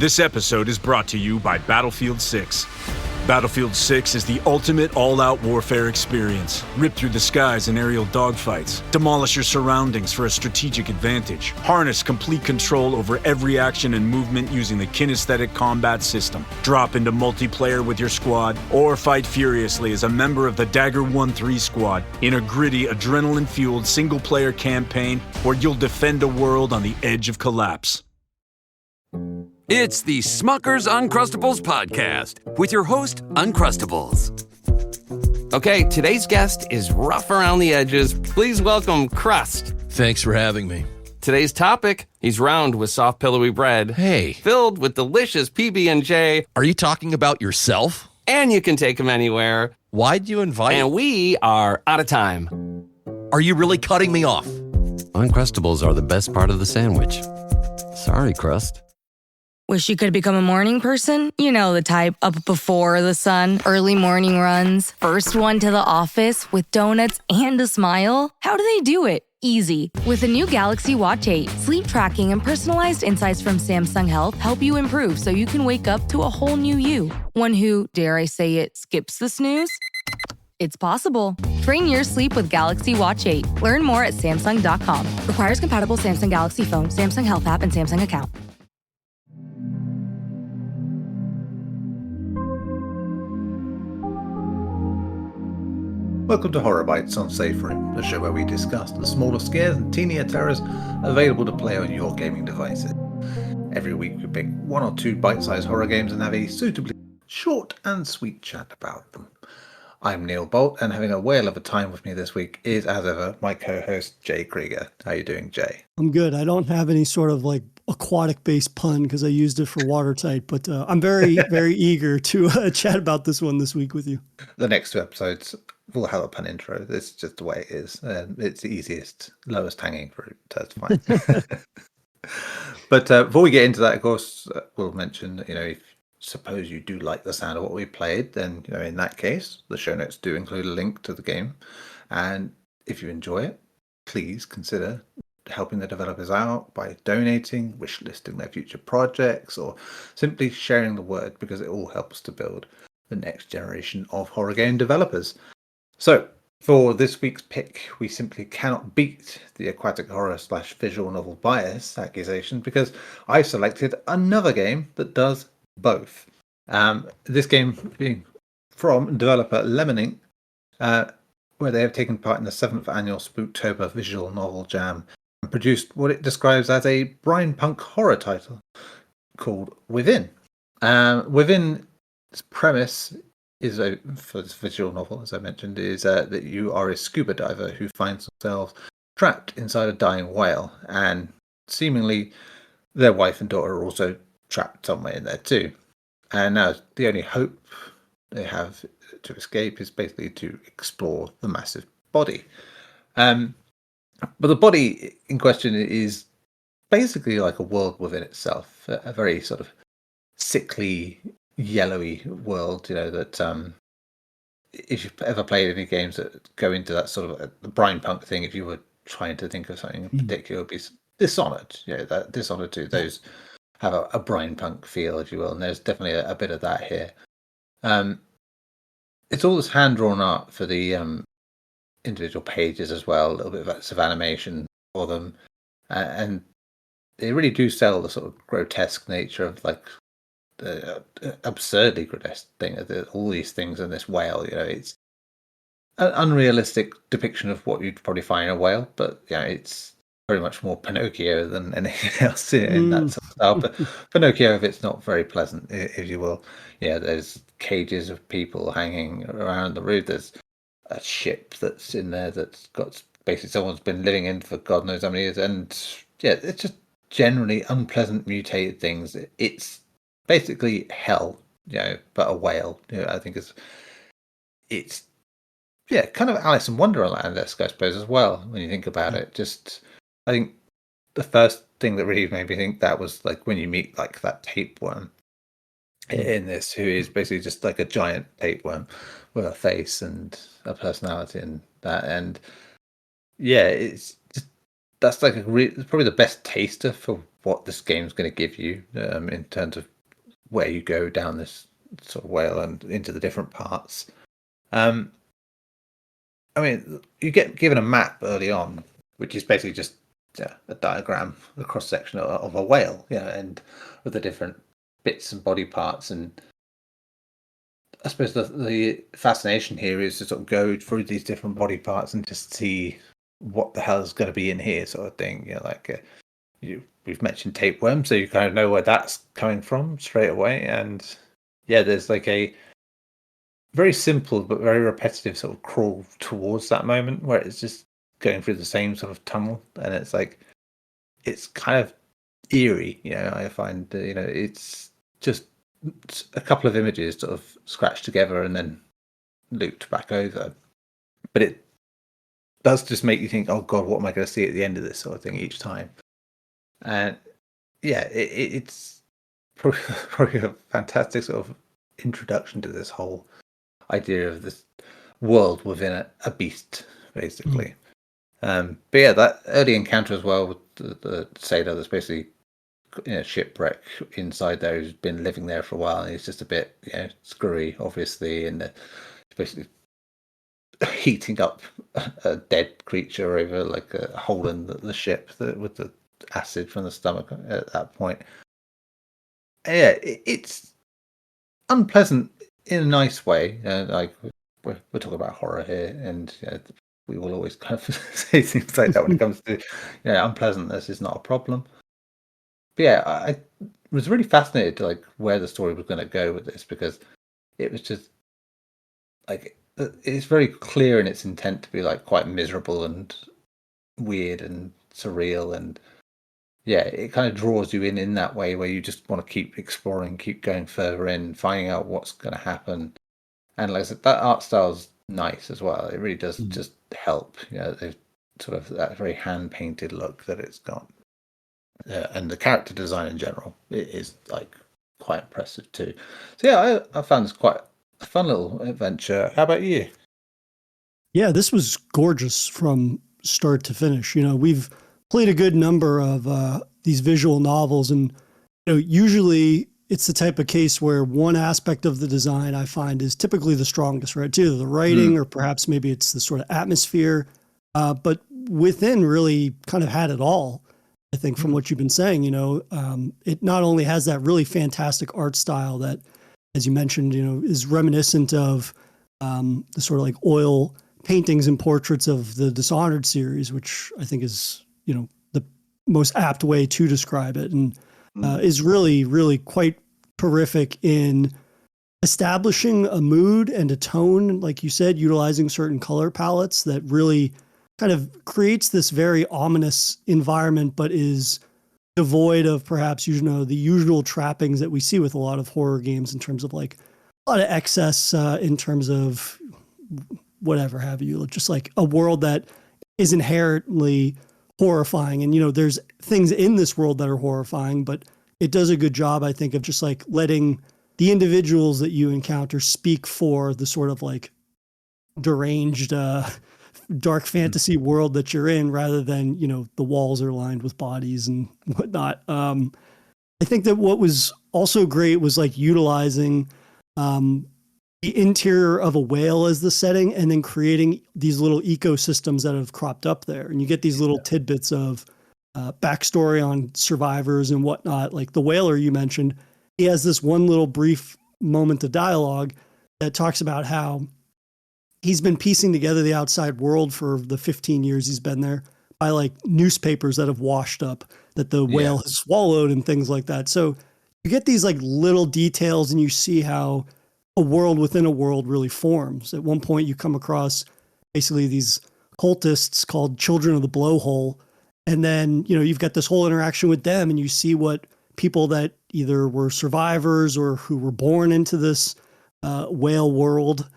This episode is brought to you by Battlefield 6. Battlefield 6 is the ultimate all-out warfare experience. Rip through the skies in aerial dogfights. Demolish your surroundings for a strategic advantage. Harness complete control over every action and movement using the kinesthetic combat system. Drop into multiplayer with your squad, or fight furiously as a member of the Dagger 1-3 squad in a gritty, adrenaline-fueled single-player campaign where you'll defend a world on the edge of collapse. It's the Smucker's Uncrustables podcast with your host, Uncrustables. Okay, today's guest is rough around the edges. Please welcome Crust. Thanks for having me. Today's topic, he's round with soft pillowy bread. Hey. Filled with delicious PB&J. Are you talking about yourself? And you can take him anywhere. Why'd you invite? And we are out of time. Are you really cutting me off? Uncrustables are the best part of the sandwich. Sorry, Crust. Wish you could become a morning person? You know the type, up before the sun, early morning runs, first one to the office with donuts and a smile. How do they do it? Easy. With the new Galaxy Watch 8, sleep tracking and personalized insights from Samsung Health help you improve so you can wake up to a whole new you. One who, dare I say it, skips the snooze? It's possible. Train your sleep with Galaxy Watch 8. Learn more at Samsung.com. Requires compatible Samsung Galaxy phone, Samsung Health app, and Samsung account. Welcome to Horror Bytes on Safe Room, the show where we discuss the smaller scares and teenier terrors available to play on your gaming devices. Every week we pick one or two bite-sized horror games and have a suitably short and sweet chat about them. I'm Neil Bolt, and having a whale of a time with me this week is, as ever, my co-host Jay Krieger. How are you doing, Jay? I'm good. I don't have any sort of like aquatic-based pun because I used it for watertight, but I'm very, very eager to chat about this one this week with you. The next two episodes will have a pun intro. This is just the way it is. It's the easiest, lowest hanging fruit. That's fine. But before we get into that, of course, we'll mention, if suppose you do like the sound of what we played, then, in that case, the show notes do include a link to the game. And if you enjoy it, please consider helping the developers out by donating, wish listing their future projects, or simply sharing the word, because it all helps to build the next generation of horror game developers. So, for this week's pick, we simply cannot beat the aquatic horror / visual novel bias accusation, because I selected another game that does both. This game being from developer Lemon Inc., where they have taken part in the 7th annual Spooktober visual novel jam and produced what it describes as a brine punk horror title called Within. Within's premise is for this visual novel, as I mentioned, is that you are a scuba diver who finds themselves trapped inside a dying whale, and seemingly their wife and daughter are also trapped somewhere in there too. And now the only hope they have to escape is basically to explore the massive body. But the body in question is basically like a world within itself, a very sort of sickly, yellowy world, that if you've ever played any games that go into that sort of the brine punk thing, if you were trying to think of something in particular, it would be Dishonored. That Dishonored 2, those have a brine punk feel, if you will, and there's definitely a bit of that here. It's all this hand-drawn art for the individual pages as well, a little bit of animation for them, and they really do sell the sort of grotesque nature of like the absurdly grotesque thing of all these things in this whale. It's an unrealistic depiction of what you'd probably find in a whale, but it's very much more Pinocchio than anything else in that sort of style. But Pinocchio, if it's not very pleasant, if you will. There's cages of people hanging around the roof. There's a ship that's in there that's got basically someone's been living in for God knows how many years. And it's just generally unpleasant, mutated things. It's basically hell, but a whale. I think it's kind of Alice in Wonderland-esque, I suppose, as well, when you think about it. I think the first thing that really made me think that was like when you meet like that tapeworm in this, who is basically just like a giant tapeworm with a face and a personality and that. And it's just that's like probably the best taster for what this game's going to give you in terms of where you go down this sort of whale and into the different parts. I mean, you get given a map early on, which is basically just a diagram, a cross section of a whale, and with the different bits and body parts. And I suppose the fascination here is to sort of go through these different body parts and just see what the hell is going to be in here, sort of thing. We've mentioned tapeworm, so you kind of know where that's coming from straight away. And there's like a very simple but very repetitive sort of crawl towards that moment where it's just going through the same sort of tunnel, and it's like it's kind of eerie. I find it's just a couple of images sort of scratched together and then looped back over, but it does just make you think, oh god, what am I going to see at the end of this sort of thing each time. And it's probably a fantastic sort of introduction to this whole idea of this world within a beast, basically. But that early encounter as well with the sailor that's basically shipwreck inside there, who's been living there for a while, and he's just a bit screwy, obviously, and basically heating up a dead creature over like a hole in the ship with the acid from the stomach at that point. It's unpleasant in a nice way. Like we're talking about horror here, and we will always kind of say things like that when it comes to unpleasantness is not a problem. But I was really fascinated to like where the story was going to go with this, because it was just like it's very clear in its intent to be like quite miserable and weird and surreal, and it kind of draws you in that way where you just want to keep exploring, keep going further in, finding out what's going to happen. And like I said, that art style's nice as well. It really does just help. They've sort of that very hand painted look that it's got, and the character design in general is like quite impressive too. So I found this quite a fun little adventure. How about you? Yeah, this was gorgeous from start to finish. We've played a good number of these visual novels, and usually it's the type of case where one aspect of the design I find is typically the strongest, right? It's either the writing or perhaps maybe it's the sort of atmosphere, but Within really kind of had it all. I think from what you've been saying, it not only has that really fantastic art style that, as you mentioned, is reminiscent of the sort of like oil paintings and portraits of the Dishonored series, which I think is, the most apt way to describe it, and is really, really quite terrific in establishing a mood and a tone, like you said, utilizing certain color palettes that really kind of creates this very ominous environment, but is devoid of perhaps, the usual trappings that we see with a lot of horror games in terms of like a lot of excess in terms of whatever have you, just like a world that is inherently horrifying. And, there's things in this world that are horrifying, but it does a good job, I think, of just like letting the individuals that you encounter speak for the sort of like deranged, dark fantasy world that you're in, rather than, the walls are lined with bodies and whatnot. I think that what was also great was like utilizing the interior of a whale as the setting, and then creating these little ecosystems that have cropped up there. And you get these little tidbits of backstory on survivors and whatnot. Like the whaler you mentioned, he has this one little brief moment of dialogue that talks about how he's been piecing together the outside world for the 15 years he's been there by like newspapers that have washed up that the whale has swallowed and things like that. So you get these like little details, and you see how a world within a world really forms. At one point you come across basically these cultists called Children of the Blowhole. And then, you've got this whole interaction with them, and you see what people that either were survivors or who were born into this whale world,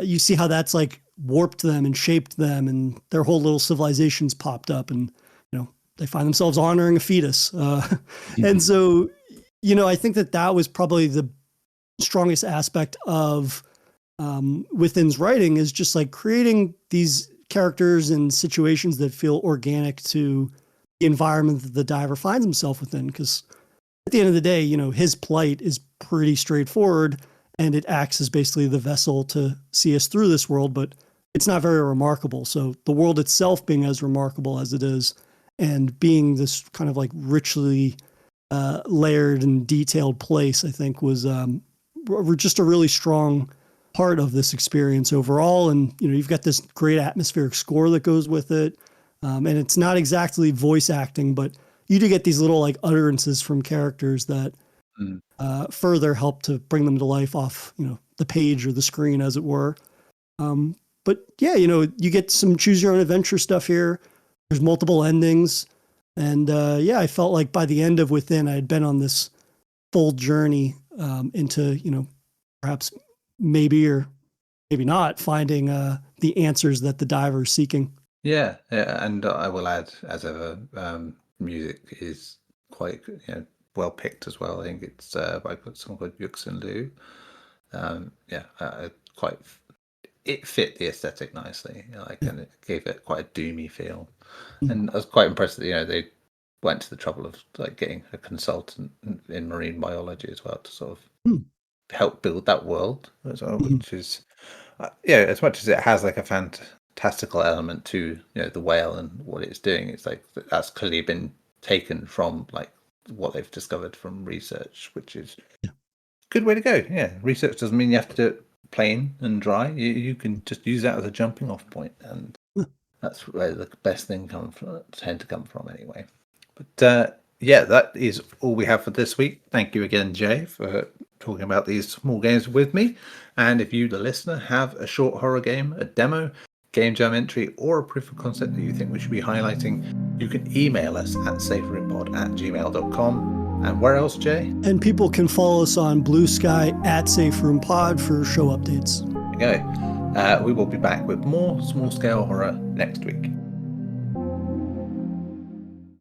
you see how that's like warped them and shaped them, and their whole little civilizations popped up, and, they find themselves honoring a fetus. And so, I think that was probably the strongest aspect of Within's writing, is just like creating these characters and situations that feel organic to the environment that the diver finds himself within. Because at the end of the day, his plight is pretty straightforward, and it acts as basically the vessel to see us through this world, but it's not very remarkable. So the world itself being as remarkable as it is, and being this kind of like richly layered and detailed place, I think was just a really strong part of this experience overall. And, you've got this great atmospheric score that goes with it. And it's not exactly voice acting, but you do get these little like utterances from characters that further help to bring them to life off, the page or the screen, as it were. But yeah, you get some choose your own adventure stuff here. There's multiple endings. And yeah, I felt like by the end of Within, I had been on this full journey into, perhaps maybe or maybe not finding the answers that the diver is seeking. Yeah, and I will add, as ever, music is quite well picked as well. I think it's by someone called Yuxin Liu. Quite. It fit the aesthetic nicely, and it gave it quite a doomy feel. And I was quite impressed that they went to the trouble of like getting a consultant in marine biology as well to sort of help build that world as well, which is as much as it has like a fantastical element to the whale and what it's doing, it's like that's clearly been taken from like what they've discovered from research, which is a good way to go. Research doesn't mean you have to do it plain and dry. You can just use that as a jumping off point, and that's where the best thing tend to come from anyway. But that is all we have for this week. Thank you again, Jay, for talking about these small games with me. And if you, the listener, have a short horror game, a demo, game jam entry, or a proof of concept that you think we should be highlighting, you can email us at saferoompod@gmail.com. And where else, Jay? And people can follow us on Blue Sky at Safe Room Pod for show updates. There you go. We will be back with more small scale horror next week.